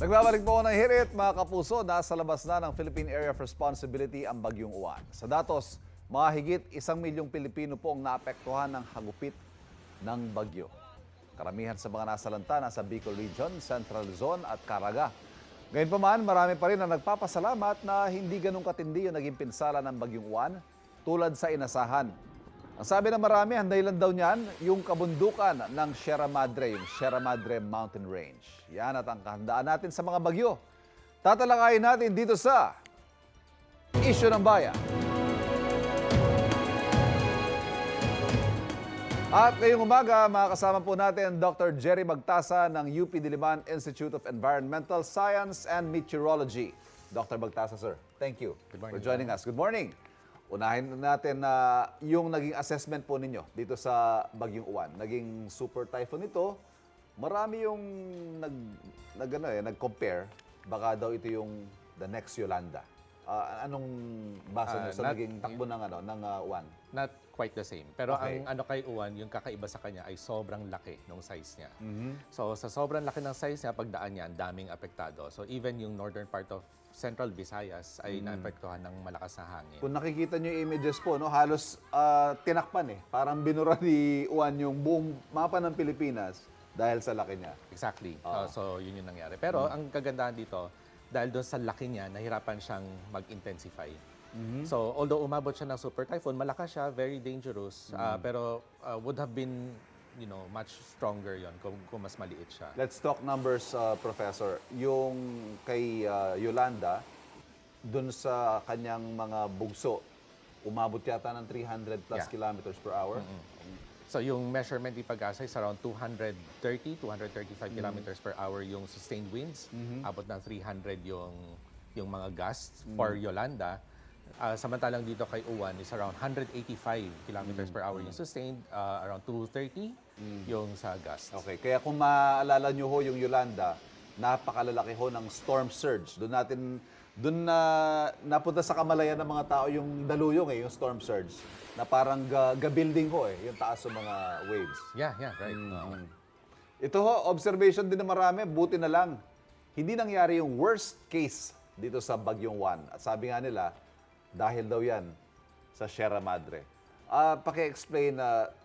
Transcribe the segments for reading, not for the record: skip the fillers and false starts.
Nagbabalik po ng hirit, mga kapuso. Nasa labas na ng Philippine Area of Responsibility ang Bagyong Uwan. Sa datos, mahigit 1 milyong Pilipino po ang naapektuhan ng hagupit ng bagyo. Karamihan sa mga nasalanta nasa Bicol Region, Central Zone at Caraga. Gayunpaman, marami pa rin ang nagpapasalamat na hindi ganun katindi yung naging pinsala ng Bagyong Uwan tulad sa inasahan. Ang sabi ng marami, ang dahilan daw niyan, yung kabundukan ng Sierra Madre, yung Sierra Madre Mountain Range. Yan at ang kahandaan natin sa mga bagyo. Tatalakayin natin dito sa Isyu ng Bayan. At ngayong umaga, makakasama po natin Dr. Jerry Magtasa ng UP Diliman Institute of Environmental Science and Meteorology. Dr. Magtasa, sir, thank you for joining us. Good morning. Unahin natin na yung naging assessment po ninyo dito sa Bagyong Uwan. Naging super typhoon ito. Marami yung nag-compare. Baka daw ito yung the next Yolanda. Anong basa nyo sa naging takbo ng Uwan? Not quite the same. Pero Okay. ang kay Uwan, yung kakaiba sa kanya ay sobrang laki ng size niya. So sa sobrang laki ng size niya, pagdaan niya, ang daming apektado. So even yung northern part of Central Visayas ay naapektuhan ng malakas na hangin. Kung nakikita nyo yung images po, no, halos tinakpan eh. Parang binura ni Uwan yung buong mapa ng Pilipinas dahil sa laki niya. Exactly. So yun yung nangyari. Pero ang kagandahan dito, dahil doon sa laki niya, nahirapan siyang mag-intensify. So although umabot siya ng super typhoon, malakas siya, very dangerous, pero would have been much stronger yon kung mas maliit siya. Let's talk numbers, Professor. Yung kay Yolanda, dun sa kanyang mga bugso, umabot yata ng 300 plus Yeah. kilometers per hour. So yung measurement ni Pag-asa is around 230, 235 kilometers per hour yung sustained winds. Abot ng 300 yung mga gusts for Yolanda. Samantalang dito kay Uwan is around 185 kilometers per hour yung sustained, around 230 yung sa gusts. Okay, kaya kung maalala nyo ho yung Yolanda, napakalalaki ho ng storm surge. Doon na napunta sa kamalayan ng mga tao yung daluyong yung storm surge. Na parang ga-building ho yung taas ng mga waves. Yeah, right. Ito ho, observation din ng marami, buti na lang. Hindi nangyari yung worst case dito sa Bagyong Uwan. At sabi nga nila, dahil daw yan sa Sierra Madre. Paki-explain,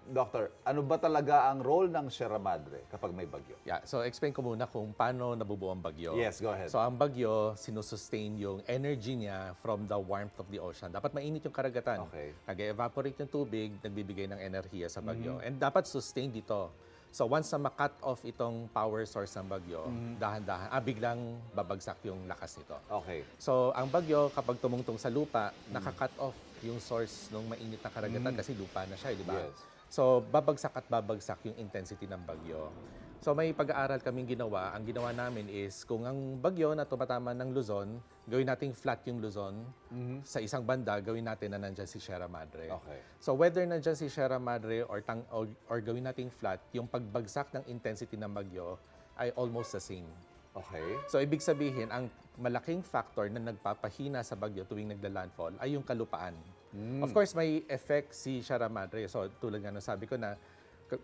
Doctor, ano ba talaga ang role ng Sierra Madre kapag may bagyo? Yeah, so explain ko muna kung paano nabubuo ang bagyo. Yes, go ahead. So ang bagyo, sinusustain yung energy niya from the warmth of the ocean. Dapat mainit yung karagatan. Okay. Nag-evaporate yung tubig, nagbibigay ng enerhiya sa bagyo. And dapat sustain dito. So once na ma-cut off itong power source ng bagyo, dahan-dahan, biglang babagsak yung lakas nito. Okay. So ang bagyo, kapag tumungtong sa lupa, naka-cut off yung source ng mainit na karagatan kasi lupa na siya, di ba? Yes. So babagsak at babagsak yung intensity ng bagyo. So may pag-aaral kaming ginawa. Ang ginawa namin is kung ang bagyo na tumatama ng Luzon, gawin nating flat yung Luzon. Sa isang banda, gawin natin na nandyan si Sierra Madre. Okay. So whether nandyan si Sierra Madre or gawin nating flat, yung pagbagsak ng intensity ng bagyo ay almost the same. Okay. So ibig sabihin, ang malaking factor na nagpapahina sa bagyo tuwing nagla-landfall ay yung kalupaan. Of course, may effect si Sierra Madre. So tulad nga ng sabi ko na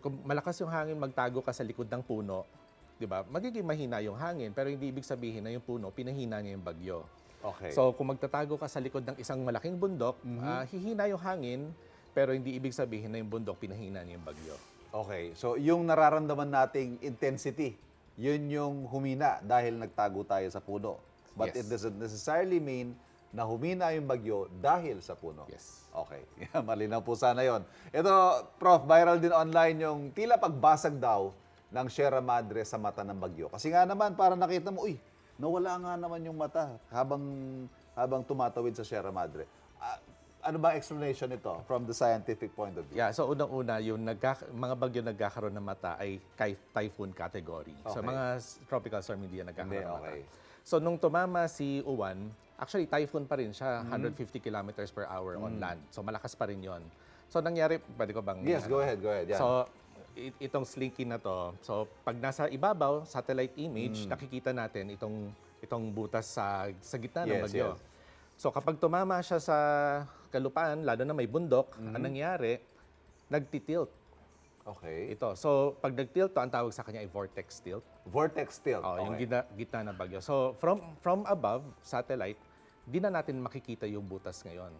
kung malakas yung hangin, magtago ka sa likod ng puno, di ba? Magiging mahina yung hangin, pero hindi ibig sabihin na yung puno, pinahina niya yung bagyo. Okay. So kung magtatago ka sa likod ng isang malaking bundok, hihina yung hangin, pero hindi ibig sabihin na yung bundok, pinahina niya yung bagyo. Okay. So, yung nararamdaman nating intensity, yun yung humina dahil nagtago tayo sa puno. But Yes. it doesn't necessarily mean na humina yung bagyo dahil sa puno. Yes. Okay. Malinaw po sana yon. Ito, Prof, viral din online yung tila pagbasag daw ng Sierra Madre sa mata ng bagyo. Kasi nga naman, para nakita mo, nawala nga naman yung mata habang tumatawid sa Sierra Madre. Ano ba explanation nito from the scientific point of view? Yeah, so unang-una, yung mga bagyo nagkakaroon ng mata ay typhoon category. So Okay. mga tropical storm hindi yan nagkakaroon Hindi, ng mata. okay. So nung tumama si Uwan, actually typhoon pa rin siya, 150 kilometers per hour on land. So malakas pa rin yon. So nangyari, pwede ko bang... Yes, go ahead. Yan. So itong slinky na to, so pag nasa ibabaw, satellite image, nakikita natin itong butas sa gitna ng Yes, bagyo. yes. So kapag tumama siya sa kalupaan, lalo na may bundok, ang nangyari, nagtitilt Okay. Ito. So, pag nag-tilt to, ang tawag sa kanya ay vortex tilt. Vortex tilt. Oh, yung Okay. gitna ng bagyo. So, from above, satellite, di na natin makikita yung butas ngayon.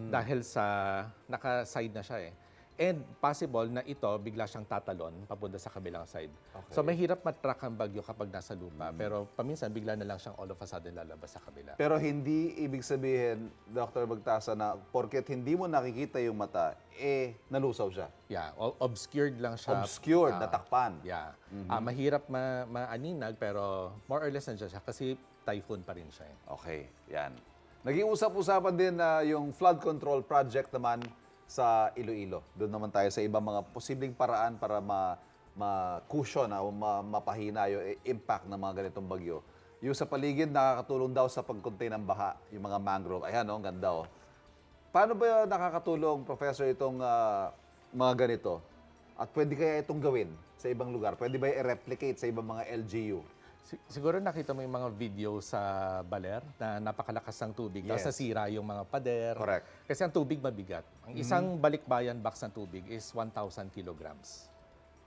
Dahil sa naka-side na siya eh. And possible na ito, bigla siyang tatalon papunta sa kabilang side. Okay. So, mahirap matrack ang bagyo kapag nasa lupa. Pero paminsan, bigla na lang siyang all of a sudden lalabas sa kabila. Pero hindi ibig sabihin, Dr. Magtasa, na porket hindi mo nakikita yung mata, nalusaw siya. Yeah, obscured lang siya. Obscured, natakpan. Yeah. Mahirap maaninag pero more or less nandiyan siya kasi typhoon pa rin siya. Okay, yan. Naging usap-usapan din na yung flood control project naman sa Iloilo. Doon naman tayo sa ibang mga posibleng paraan para ma-cushion o mapahina yung impact ng mga ganitong bagyo. Yung sa paligid, nakakatulong daw sa pag-contain ng baha, yung mga mangrove. Ayan, ang ganda oh. Paano ba nakakatulong, Professor, itong mga ganito? At pwede kaya itong gawin sa ibang lugar? Pwede ba i-replicate sa ibang mga LGU? Siguro nakita mo yung mga video sa Baler na napakalakas ng tubig. Tapos Yes. nasira yung mga pader. Correct. Kasi ang tubig mabigat. Ang isang balikbayan box ng tubig is 1,000 kilograms.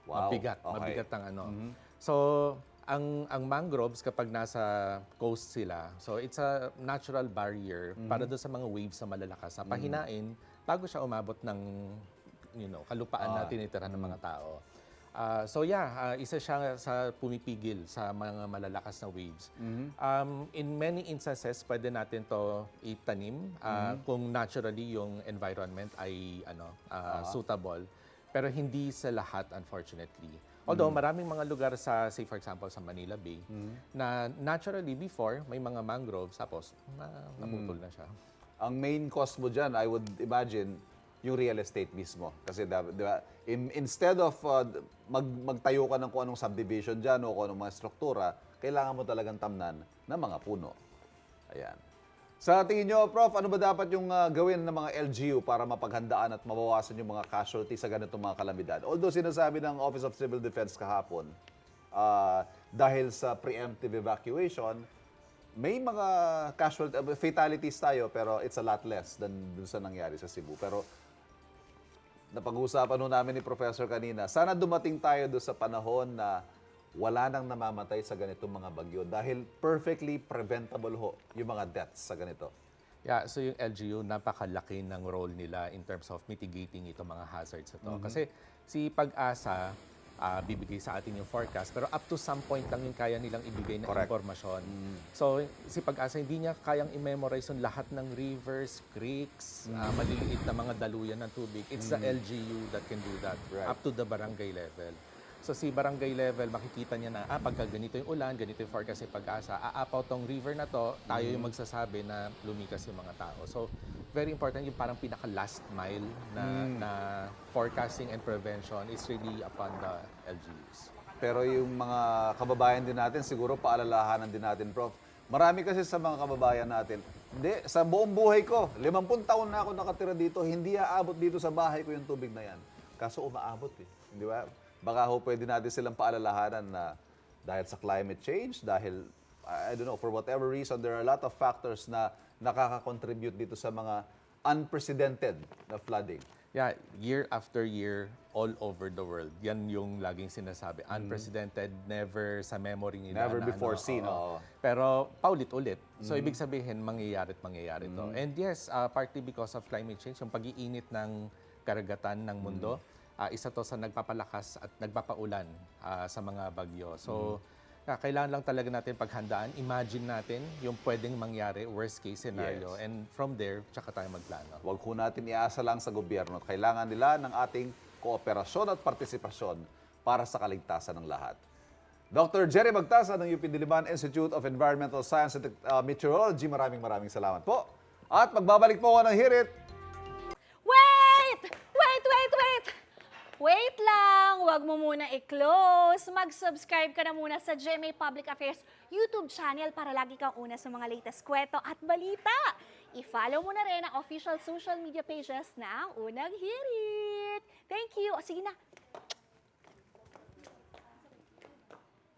Wow. Mabigat. Okay. Mabigat ang ano. So, ang mangroves kapag nasa coast sila, so it's a natural barrier para doon sa mga waves na malalakas na pahinain bago siya umabot ng kalupaan na tinitirahan ng mga tao. Isa siya sa pumipigil sa mga malalakas na waves. In many instances, pwede natin to itanim kung naturally yung environment ay suitable. Pero hindi sa lahat, unfortunately. Although maraming mga lugar sa, say for example, sa Manila Bay, na naturally before, may mga mangroves, tapos naputol na siya. Ang main cost mo dyan, I would imagine, yung real estate mismo. Kasi di ba, instead of magtayo ka ng kung anong subdivision dyan o kung anong mga struktura, kailangan mo talagang tamnan ng mga puno. Ayan. Sa tingin nyo, Prof, ano ba dapat yung gawin ng mga LGU para mapaghandaan at mabawasan yung mga casualty sa ganitong mga kalamidad? Although sinasabi ng Office of Civil Defense kahapon, dahil sa preemptive evacuation, may mga fatalities tayo pero it's a lot less than dun sa nangyari sa Cebu. Pero napag-uusapan namin ni Professor kanina, sana dumating tayo doon sa panahon na wala nang namamatay sa ganitong mga bagyo dahil perfectly preventable ho yung mga deaths sa ganito. Yeah, so yung LGU, napakalaki ng role nila in terms of mitigating itong mga hazards ito. Kasi si Pag-asa, bibigay sa atin yung forecast, pero up to some point lang yung kaya nilang ibigay na Correct. impormasyon. So si Pag-asa, hindi niya kayang i-memorize yung lahat ng rivers, creeks, maliliit na mga daluyan ng tubig. It's the LGU that can do that, Right. up to the barangay level. So si barangay level, makikita niya na, pagka ganito yung ulan, ganito yung forecast si Pag-asa, aapaw tong river na to, tayo yung magsasabi na lumikas yung mga tao. So very important yung parang pinaka-last mile na forecasting and prevention is really upon the LGUs. Pero yung mga kababayan din natin, siguro paalalahanan din natin, Prof. Marami kasi sa mga kababayan natin, hindi, sa buong buhay ko, 50 taon na ako nakatira dito, hindi aabot dito sa bahay ko yung tubig na yan. Kaso umaabot eh. Di ba? Baka ho pwede natin silang paalalahanan na dahil sa climate change, dahil, I don't know, for whatever reason, there are a lot of factors na nakaka-contribute dito sa mga unprecedented na flooding. Yeah, year after year, all over the world. Yan yung laging sinasabi. Unprecedented, never sa memory nila. Never na before seen, oo. oo. Pero paulit-ulit. So, ibig sabihin, mangyayari at mangyayari to. And yes, partly because of climate change, yung pag-iinit ng karagatan ng mundo, isa to sa nagpapalakas at nagpapaulan sa mga bagyo. So, kailangan lang talaga natin paghandaan. Imagine natin yung pwedeng mangyari, worst case scenario. Yes. And from there, tsaka tayo magplano. Huwag ko natin iasa lang sa gobyerno. Kailangan nila ng ating kooperasyon at partisipasyon para sa kaligtasan ng lahat. Dr. Jerry Magtasa ng UP Diliman Institute of Environmental Science and Meteorology, maraming salamat po. At magbabalik po ako ng hirit. Wait! Wait lang! Huwag mo muna i-close. Mag-subscribe ka na muna sa GMA Public Affairs YouTube channel para lagi kang una sa mga latest kwento at balita. I-follow mo na rin ang official social media pages ng Unang Hirit. Thank you. O sige na,